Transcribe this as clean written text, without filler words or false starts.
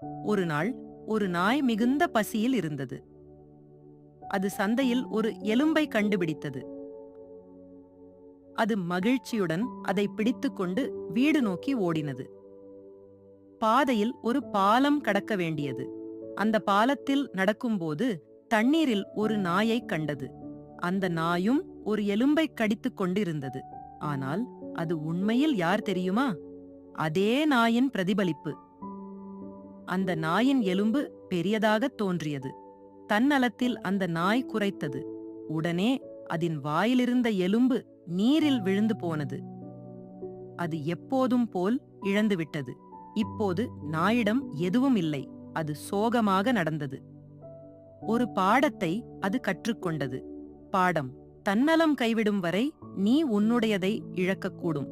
ஒரு நாள் ஒரு நாய் மிகுந்த பசியில் இருந்தது. அது சந்தையில் ஒரு எலும்பை கண்டுபிடித்தது. அது மகிழ்ச்சியுடன் அதை பிடித்துக்கொண்டு வீடு நோக்கி ஓடினது. பாதையில் ஒரு பாலம் கடக்க வேண்டியது. அந்த பாலத்தில் நடக்கும்போது தண்ணீரில் ஒரு நாயைக் கண்டது. அந்த நாயும் ஒரு எலும்பைக் கடித்துக் கொண்டிருந்தது. ஆனால் அது உண்மையில் யார் தெரியுமா? அதே நாயின் பிரதிபலிப்பு. அந்த நாயின் எலும்பு பெரியதாகத் தோன்றியது. தன்னலத்தில் அந்த நாய் குரைத்தது. உடனே அதன் வாயிலிருந்த எலும்பு நீரில் விழுந்து போனது. அது எப்போதும் போல் இழந்துவிட்டது. இப்போது நாயிடம் எதுவும் இல்லை. அது சோகமாக நடந்தது. ஒரு பாடத்தை அது கற்றுக்கொண்டது. பாடம்: தன்னலம் கைவிடும் வரை நீ உன்னுடையதை இழக்கக்கூடும்.